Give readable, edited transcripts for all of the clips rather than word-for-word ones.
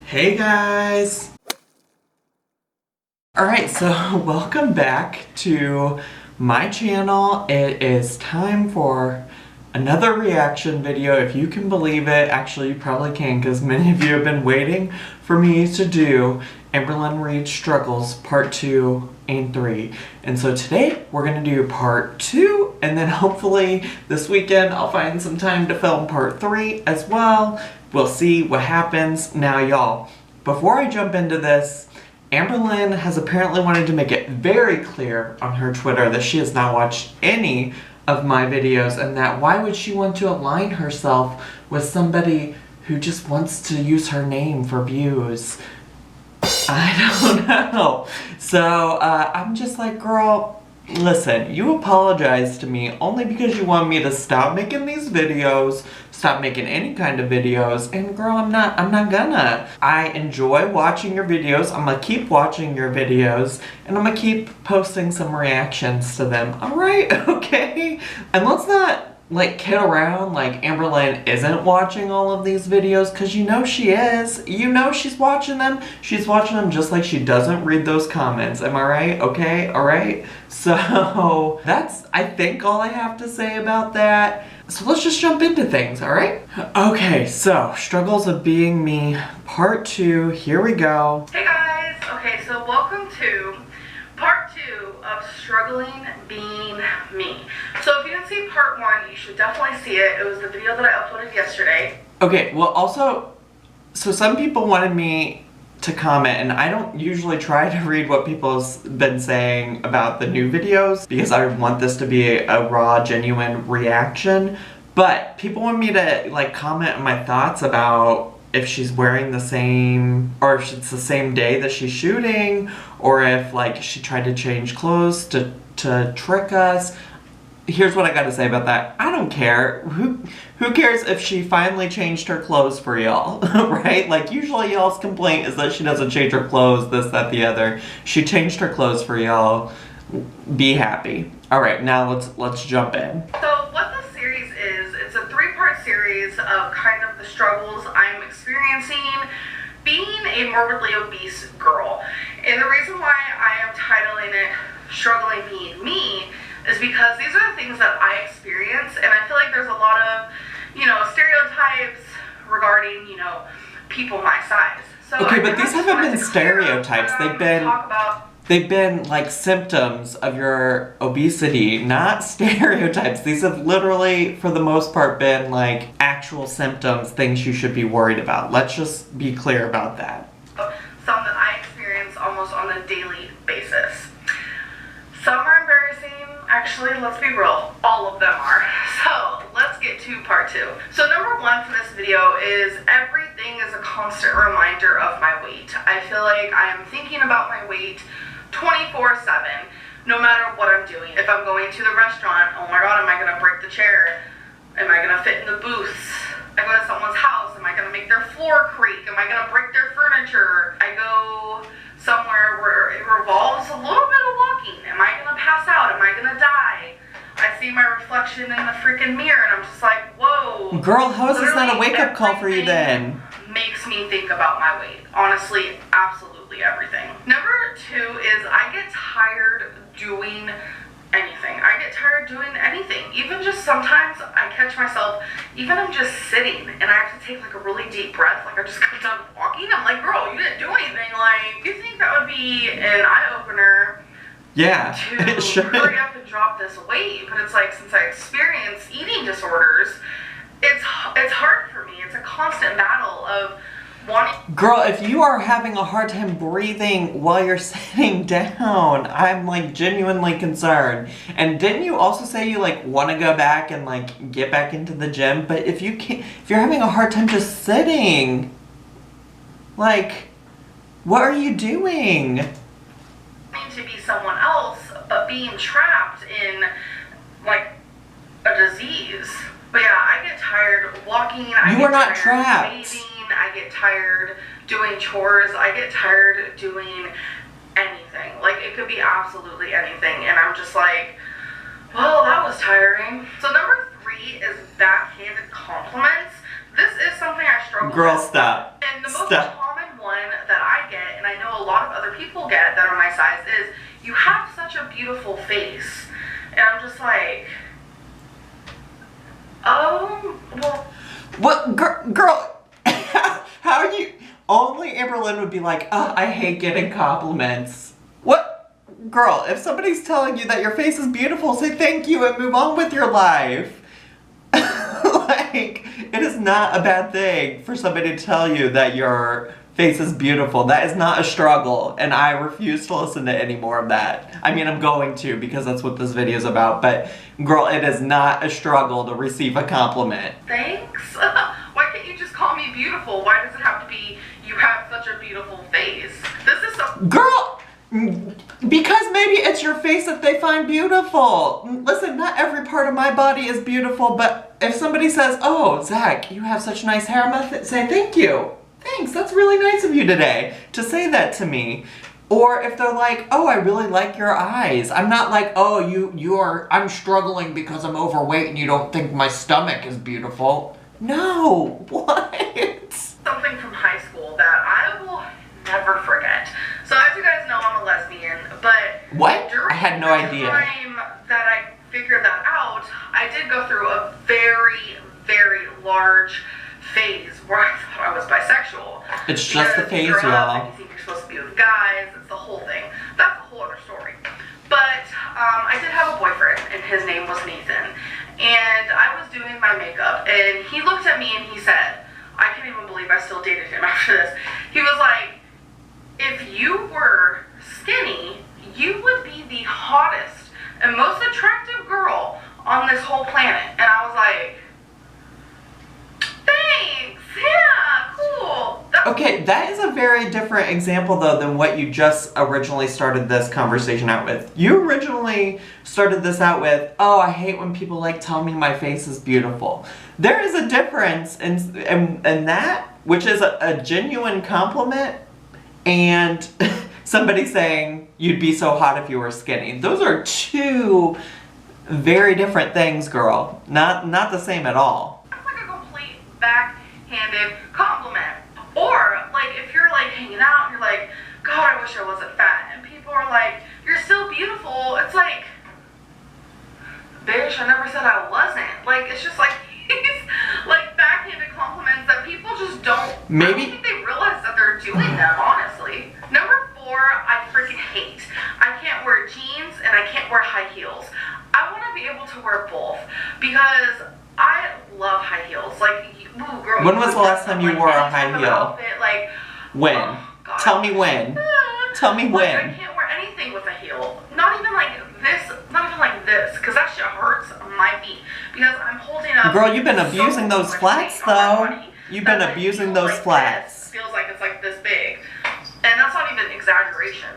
Hey guys! Alright, so welcome back to my channel. It is time for another reaction video, if you can believe it. Actually, you probably can, because many of you have been waiting for me to do Amberlynn's Struggles Part 2 and 3. And so today, we're going to do Part 2, and then hopefully this weekend I'll find some time to film Part 3 as well. We'll see what happens. Now y'all, before I jump into this, Amberlynn has apparently wanted to make it very clear on her Twitter that she has not watched any of my videos, and that why would she want to align herself with somebody who just wants to use her name for views? I don't know. So I'm just like, girl, listen, you apologize to me only because you want me to stop making these videos, stop making any kind of videos, and girl, I'm not gonna. I enjoy watching your videos. I'm gonna keep watching your videos, and I'm gonna keep posting some reactions to them. Alright, okay? And let's not like kid around like Amberlynn isn't watching all of these videos, because you know she is. You know she's watching them. She's watching them just like she doesn't read those comments. Am I right? Okay? Alright? So that's, I think, all I have to say about that. So let's just jump into things, alright? Okay, so Struggles of Being Me Part 2. Here we go. Hey guys! Okay, so welcome to Part 2 of Struggling Being Me. So if you didn't see Part 1, you should definitely see it. It was the video that I uploaded yesterday. Okay, well also, so some people wanted me to comment, and I don't usually try to read what people have been saying about the new videos because I want this to be a raw, genuine reaction. But people want me to like comment on my thoughts about if she's wearing the same, or if it's the same day that she's shooting, or if like she tried to change clothes to trick us. Here's what I gotta say about that. I don't care. Who cares if she finally changed her clothes for y'all, right? Like, usually y'all's complaint is that she doesn't change her clothes, this, that, the other. She changed her clothes for y'all. Be happy. Alright, now let's jump in. So what this series is, it's a 3-part series of kind of the struggles I'm experiencing being a morbidly obese girl. And the reason why I am titling it Struggling Being Me is because these are the things that I experience, and I feel like there's a lot of, stereotypes regarding, people my size. So okay, but these haven't been stereotypes. They've been like symptoms of your obesity, not stereotypes. These have literally, for the most part, been like actual symptoms, things you should be worried about. Let's just be clear about that. Some that I experience almost on a daily basis. Some are embarrassing. Actually, let's be real, all of them are. So let's get to Part 2. So number 1 for this video is everything is a constant reminder of my weight. I feel like I am thinking about my weight 24/7, no matter what I'm doing. If I'm going to the restaurant, oh my god, am I gonna break the chair? Am I gonna fit in the booths? I go to someone's house, am I gonna make their floor creak? Am I gonna break their furniture? I go somewhere where it revolves a little bit of walking. Am I gonna pass out? Am I gonna die? I see my reflection in the freaking mirror and I'm just like, whoa. Girl, how is this not a wake-up call for you then? Makes me think about my weight. Honestly, absolutely everything. Number 2 is I get tired doing anything. I get tired doing anything. Even just sometimes I catch myself, even I'm just sitting and I have to take like a really deep breath, like I just got done walking. I'm like, girl, you didn't do anything. Like, do you think that would be an eye-opener? Yeah, to sure. Hurry up and drop this weight? But it's like, since I experience eating disorders, it's hard for me. It's a constant battle of wanting. Girl, if you are having a hard time breathing while you're sitting down, I'm like genuinely concerned. And didn't you also say you like want to go back and like get back into the gym? But if you can't, if you're having a hard time just sitting, like, what are you doing? To be someone else, but being trapped in like a disease. But yeah, I get tired walking. You are not trapped. Bathing. I get tired doing chores. I get tired doing anything. Like, it could be absolutely anything. And I'm just like, well, that was tiring. So number 3 is backhanded compliments. This is something I struggle with. Girl, stop. And the most stop. common people get that are my size is, you have such a beautiful face. And I'm just like, oh, well. What, girl, how are you? Only Amberlynn would be like, oh, I hate getting compliments. What? Girl, if somebody's telling you that your face is beautiful, say thank you and move on with your life. Like, it is not a bad thing for somebody to tell you that your face is beautiful. That is not a struggle, and I refuse to listen to any more of that. I mean, I'm going to, because that's what this video is about, but girl, it is not a struggle to receive a compliment. Thanks? Why can't you just call me beautiful? Why does it have to be, you have such a beautiful face? This is so— Girl! Because maybe it's your face that they find beautiful. Listen, not every part of my body is beautiful, but if somebody says, oh, Zach, you have such nice hair, I'm gonna say thank you. Thanks, that's really nice of you today to say that to me. Or if they're like, oh, I really like your eyes. I'm not like, oh, I'm struggling because I'm overweight and you don't think my stomach is beautiful. No, what? Something from high school that I will never forget. So as you guys know, I'm a lesbian, but what? During I had no idea. the time that I figured that out, I did go through a very, very large phase where I thought I was bisexual. It's just the phase, y'all. You think you're supposed to be with guys, it's the whole thing. That's a whole other story. But I did have a boyfriend, and his name was Nathan. And I was doing my makeup, and he looked at me and he said, I can't even believe I still dated him after this. He was like, if you were skinny, you would be the hottest and most attractive girl on this whole planet. And I was like, thanks, yeah, cool. Okay, that is a very different example though than what you just originally started this conversation out with. You originally started this out with, oh, I hate when people like tell me my face is beautiful. There is a difference in that, which is a genuine compliment, and somebody saying you'd be so hot if you were skinny. Those are two very different things, girl. Not the same at all. It's like a complete backhanded compliment. Or like if you're like hanging out and you're like, God, I wish I wasn't fat, and people are like, you're still beautiful. It's like, bitch, I never said I wasn't. Like, it's just like these like backhanded compliments that people just don't. Maybe. I don't think they realize that they're doing them, honestly. Number 4, I freaking hate. I can't wear jeans and I can't wear high heels. I want to be able to wear both because I love high heels. Like, ooh, girl. When was the last time you wore a high heel? Outfit, like, when? Oh, tell me when. Tell me when. I can't wear anything with a heel. Not even like this. Not even like this, because that shit hurts my feet. Because I'm holding up. Girl, you've been abusing those flats though. You've been abusing those flats. Feels like it's like this big, and that's not even exaggeration.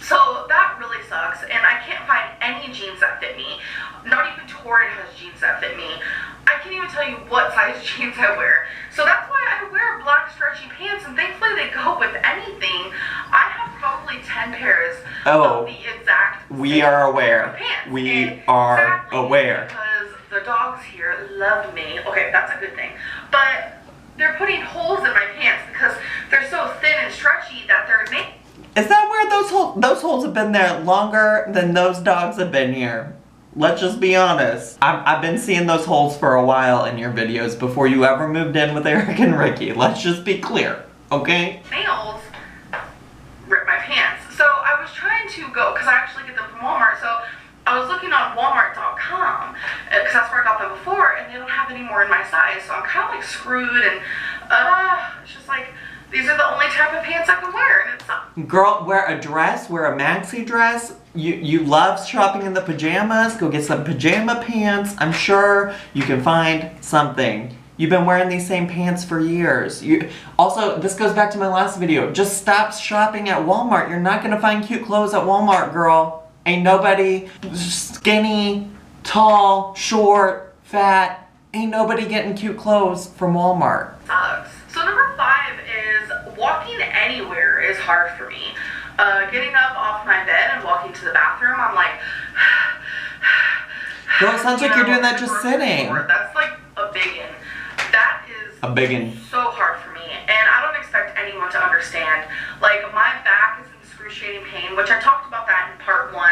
So that really sucks, and I can't find any jeans that fit me. Not even Torrid has jeans that fit me. I can't even tell you what size jeans I wear. So that's why I wear black stretchy pants, and thankfully they go with anything. I have probably 10 pairs of the exact we are aware. Pants. We are aware. Because the dogs here love me. Okay, that's a good thing. But they're putting holes in my pants because they're so thin and stretchy that they're naked. Is that where those holes have been there longer than those dogs have been here? Let's just be honest. I've been seeing those holes for a while in your videos before you ever moved in with Eric and Ricky. Let's just be clear, okay? Nails rip my pants. So I was trying to go, because I actually get them from Walmart, so I was looking on Walmart.com, because that's where I got them before, and they don't have any more in my size, so I'm kind of like screwed, and it's just like, these are the only type of pants I can wear, and it sucks. Girl, wear a dress, wear a maxi dress. You love shopping in the pajamas. Go get some pajama pants. I'm sure you can find something. You've been wearing these same pants for years. Also, this goes back to my last video. Just stop shopping at Walmart. You're not gonna find cute clothes at Walmart, girl. Ain't nobody skinny, tall, short, fat. Ain't nobody getting cute clothes from Walmart. Sucks. So number 5 is walking anywhere is hard for me. Getting up off my bed and walking to the bathroom, I'm like, Girl, it sounds like you're doing that just sitting. That's like a biggin. That is a biggin. So hard for me, and I don't expect anyone to understand. Like, my back is in excruciating pain, which I talked about that in part 1,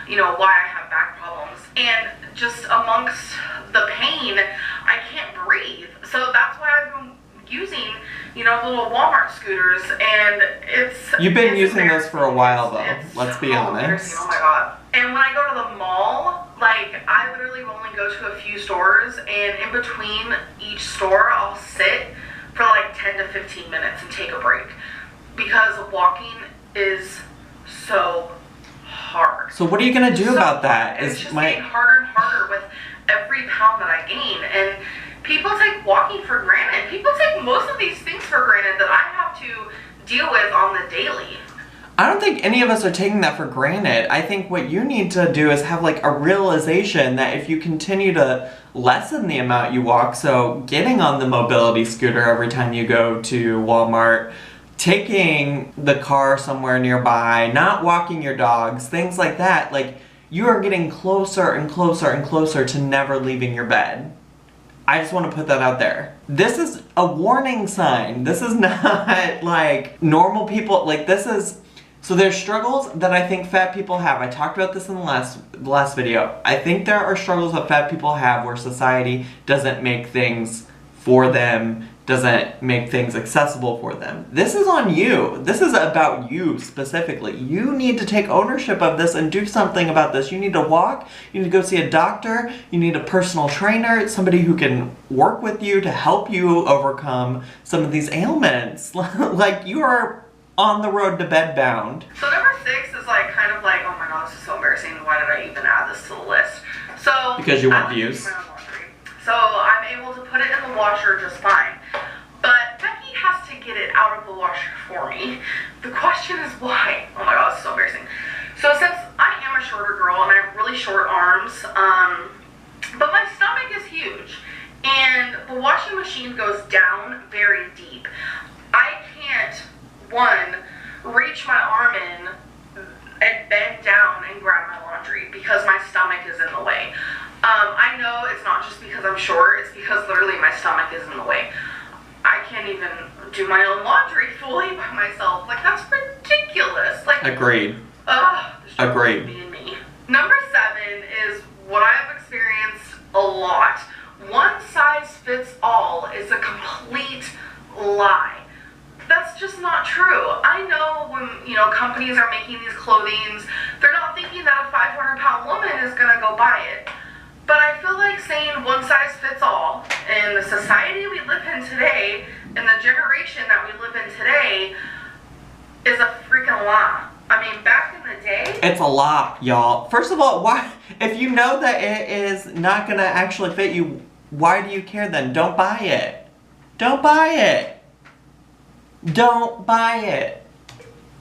you know, why I have back problems. And just amongst the pain, I can't breathe. So that's why I've been using, you know, little Walmart scooters, and You've been using those for a while though, let's be honest. Oh my god. And when I go to the mall, like, I literally only go to a few stores, and in between each store, I'll sit for like 10 to 15 minutes and take a break. Because walking is so hard. So what are you going to do about that? It's just getting harder and harder with every pound that I gain. And people take walking for granted. People take most of these things for granted that I have to deal with on the daily. I don't think any of us are taking that for granted. I think what you need to do is have like a realization that if you continue to lessen the amount you walk, so getting on the mobility scooter every time you go to Walmart, taking the car somewhere nearby, not walking your dogs, things like that, like you are getting closer and closer and closer to never leaving your bed. I just want to put that out there. This is a warning sign. This is not like normal people, like this is, so there's struggles that I think fat people have. I talked about this in the last video. I think there are struggles that fat people have where society doesn't make things for them, doesn't make things accessible for them. This is on you. This is about you specifically. You need to take ownership of this and do something about this. You need to walk, you need to go see a doctor, you need a personal trainer, somebody who can work with you to help you overcome some of these ailments. Like, you are on the road to bed bound. So number 6 is like kind of like, oh my god, this is so embarrassing. Why did I even add this to the list? So because you want views. So I'm able to put it in the washer just fine. But Becky has to get it out of the washer for me. The question is why? Oh my god, it's so embarrassing. So since I am a shorter girl and I have really short arms, but my stomach is huge, and the washing machine goes down very deep. I can't, one, reach my arm in and bend down and grab my laundry because my stomach is in the way. I know it's not just because I'm short, it's because literally my stomach is in the way. I can't even do my own laundry fully by myself. Like, that's ridiculous. Like, agreed. Agreed. Being me. Number 7 is what I've experienced a lot. One size fits all is a complete lie. That's just not true. I know when, you know, companies are making these clothings, they're not thinking that a 500-pound woman is gonna go buy it. But I feel like saying one size fits all in the society we live in today, in the generation that we live in today, is a freaking lie. I mean, back in the day... It's a lot, y'all. First of all, why, if you know that it is not gonna actually fit you, why do you care then? Don't buy it. Don't buy it. Don't buy it.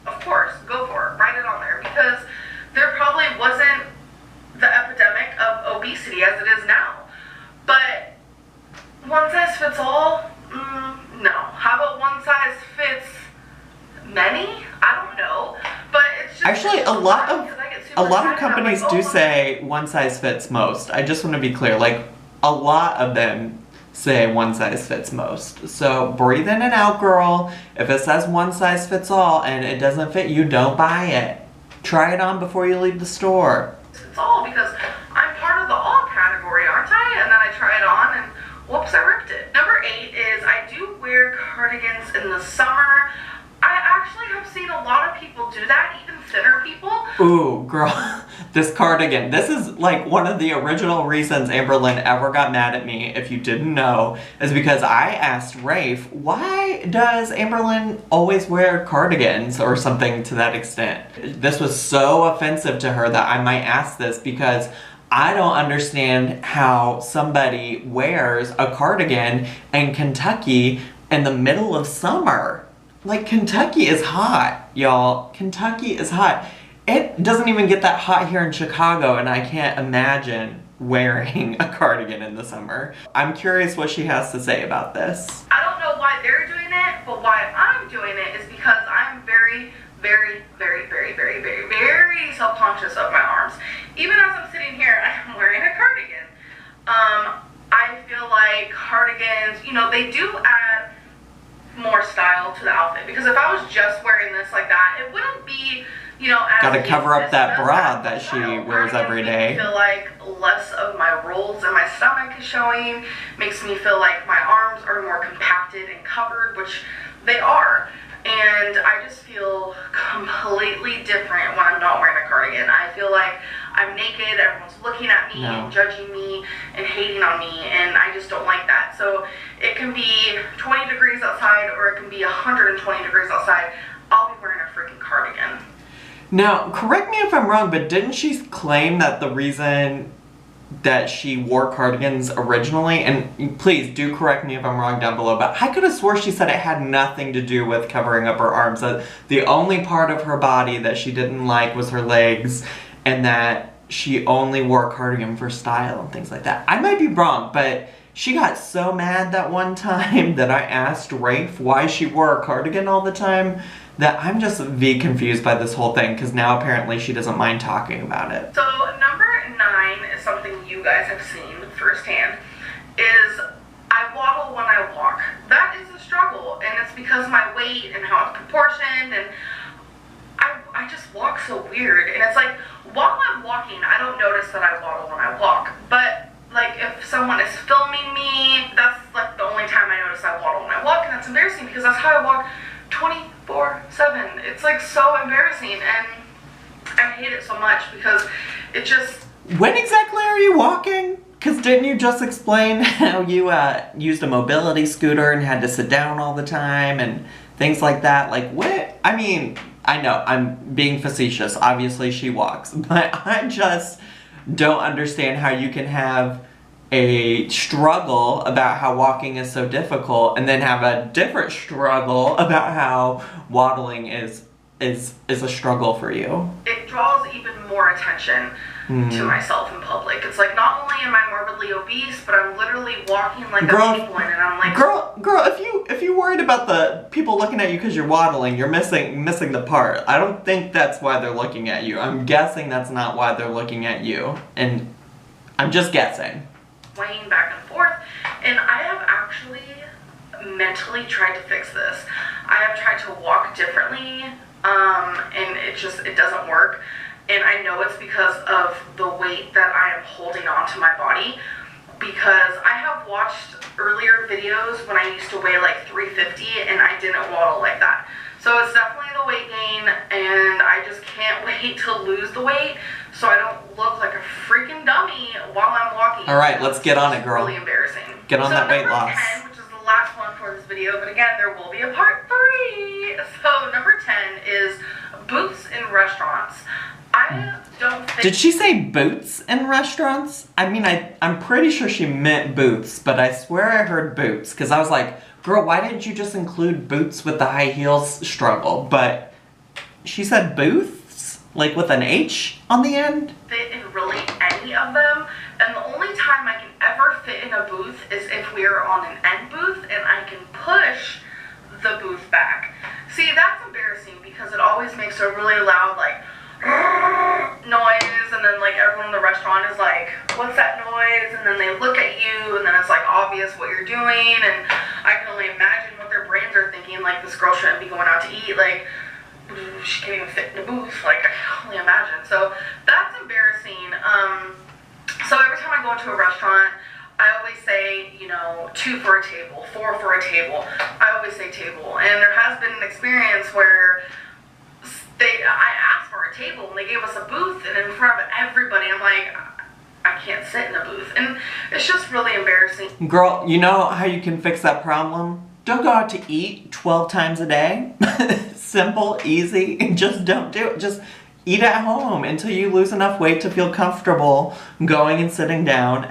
Of course, go for it. Write it on there, because there probably wasn't the epidemic of obesity as it is now. But one size fits all? No. How about one size fits many? I don't know. But it's just... Actually, a lot of companies do say one size fits most. I just want to be clear. Like, a lot of them say one size fits most. So breathe in and out, girl. If it says one size fits all and it doesn't fit you, don't buy it. Try it on before you leave the store. It's all because I'm part of the all category, aren't I? And then I try it on and whoops, I ripped it. Number 8 is I do wear cardigans in the summer. I actually have seen a lot of people do that, even thinner people. Ooh, girl, this cardigan. This is like one of the original reasons Amberlynn ever got mad at me, if you didn't know, is because I asked Rafe, why does Amberlynn always wear cardigans or something to that extent? This was so offensive to her that I might ask this because I don't understand how somebody wears a cardigan in Kentucky in the middle of summer. Like, Kentucky is hot, y'all. Kentucky is hot. It doesn't even get that hot here in Chicago, and I can't imagine wearing a cardigan in the summer. I'm curious what she has to say about this. I don't know why they're doing it, but why I'm doing it is because I'm very, very, very, very, very, very, very self-conscious of my arms. Even as I'm sitting here, I'm wearing a cardigan. I feel like cardigans, you know, they do add more style to the outfit, because if I was just wearing this like that, it wouldn't be you know, as gotta cover up that this bra that she wears every day. Makes me feel like less of my rolls in my stomach is showing. Makes me feel like my arms are more compacted and covered, which they are. And I just feel completely different when I'm not wearing a cardigan. I feel like I'm naked, everyone's looking at me and judging me and hating on me, and I just don't like that. So it can be 20 degrees outside or it can be 120 degrees outside. I'll be wearing a freaking cardigan. Now, correct me if I'm wrong, but didn't she claim that the reason that she wore cardigans originally, and please do correct me if I'm wrong down below, but I could have swore she said it had nothing to do with covering up her arms, that the only part of her body that she didn't like was her legs, and that she only wore a cardigan for style and things like that. I might be wrong, but she got so mad that one time that I asked Rafe why she wore a cardigan all the time that I'm just confused by this whole thing, because now apparently she doesn't mind talking about it. So number 9 is something you guys have seen firsthand, is I waddle when I walk. That is a struggle, and it's because of my weight and how it's proportioned, and I just walk so weird. And it's like, while I'm walking, I don't notice that I waddle when I walk, but like if someone is filming me, that's like the only time I notice I waddle when I walk, and that's embarrassing because that's how I walk 24/7. It's like so embarrassing, and I hate it so much because it just... When exactly are you walking? Because didn't you just explain how you used a mobility scooter and had to sit down all the time and things like that? Like what? I mean, I know I'm being facetious. Obviously she walks, but I just don't understand how you can have a struggle about how walking is so difficult and then have a different struggle about how waddling is a struggle for you. It draws even more attention to myself in public. It's like, not only am I morbidly obese, but I'm literally walking like a penguin, and I'm like, girl, if you worried about the people looking at you because you're waddling, you're missing the part. I don't think that's why they're looking at you. I'm guessing that's not why they're looking at you, and I'm just guessing. Swaying back and forth, and I have actually mentally tried to fix this. I have tried to walk differently, and it doesn't work. And I know it's because of the weight that I am holding onto my body, because I have watched earlier videos when I used to weigh like 350 and I didn't waddle like that. So it's definitely the weight gain, and I just can't wait to lose the weight so I don't look like a freaking dummy while I'm walking. All right, let's get on it, girl. It's really embarrassing. Get on that weight loss. So number 10, which is the last one for this video, but again, there will be a part 3. So number 10 is booths in restaurants. I don't think... Did she say boots in restaurants? I mean, I'm pretty sure she meant boots, but I swear I heard boots, because I was like, girl, why didn't you just include boots with the high heels struggle? But she said booths, like with an H on the end? Fit in really any of them, and the only time I can ever fit in a booth is if we're on an end booth and I can push the booth back. See, that's embarrassing because it always makes a really loud, like, noise, and then like everyone in the restaurant is like, what's that noise? And then they look at you, and then it's like obvious what you're doing, and I can only imagine what their brains are thinking, like, this girl shouldn't be going out to eat, like, she can't even fit in a booth, like, I can only imagine. So that's embarrassing. So every time I go into a restaurant, I always say, you know, 2 for a table, 4 for a table. I always say table, and there has been an experience where I asked for a table and they gave us a booth, and in front of everybody I'm like, I can't sit in a booth, and it's just really embarrassing. Girl, you know how you can fix that problem? Don't go out to eat 12 times a day. Simple, easy, and just don't do it. Just eat at home until you lose enough weight to feel comfortable going and sitting down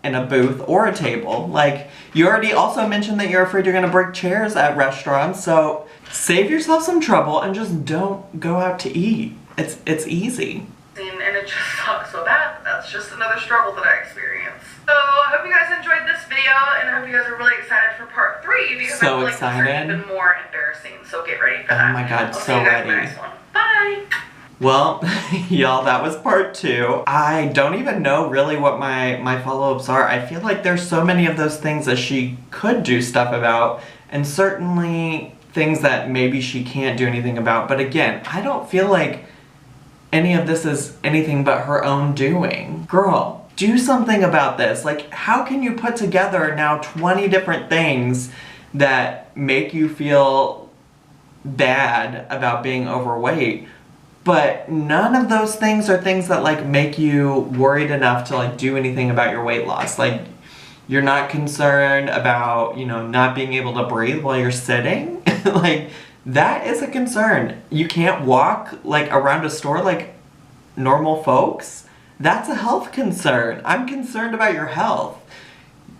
in a booth or a table. Like, you already also mentioned that you're afraid you're gonna break chairs at restaurants, so save yourself some trouble and just don't go out to eat. It's easy. And it just sucks so bad, but that's just another struggle that I experienced. So I hope you guys enjoyed this video, and I hope you guys are really excited for part 3, because I feel like these are even more embarrassing. So get ready for that. Oh my god, I'll so see you guys ready. in the next one. Bye! Well, y'all, that was part 2. I don't even know really what my follow-ups are. I feel like there's so many of those things that she could do stuff about, and certainly things that maybe she can't do anything about. But again, I don't feel like any of this is anything but her own doing. Girl, do something about this. Like, how can you put together now 20 different things that make you feel bad about being overweight, but none of those things are things that like make you worried enough to like do anything about your weight loss? Like, you're not concerned about, you know, not being able to breathe while you're sitting? Like, that is a concern. You can't walk like around a store like normal folks? That's a health concern. I'm concerned about your health.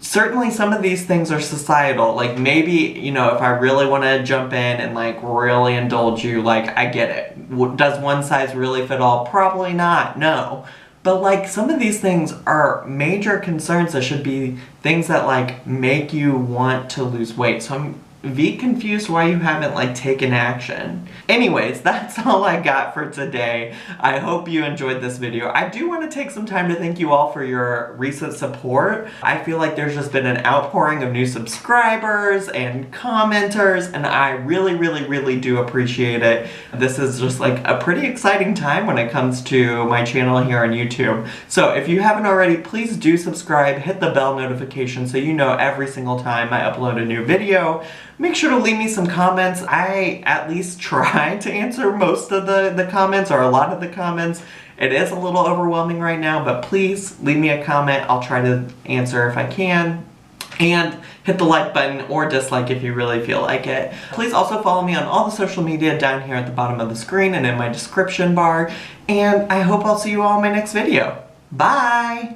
Certainly some of these things are societal. Like, maybe, you know, if I really want to jump in and like really indulge you, like, I get it. Does one size really fit all? Probably not, no. But like, some of these things are major concerns that should be things that like make you want to lose weight. So I'm confused why you haven't like taken action. Anyways, that's all I got for today. I hope you enjoyed this video. I do want to take some time to thank you all for your recent support. I feel like there's just been an outpouring of new subscribers and commenters, and I really do appreciate it. This is just like a pretty exciting time when it comes to my channel here on YouTube. So if you haven't already, please do subscribe, hit the bell notification so you know every single time I upload a new video. Make sure to leave me some comments. I at least try to answer most of the comments, or a lot of the comments. It is a little overwhelming right now, but please leave me a comment. I'll try to answer if I can. And hit the like button or dislike if you really feel like it. Please also follow me on all the social media down here at the bottom of the screen and in my description bar. And I hope I'll see you all in my next video. Bye!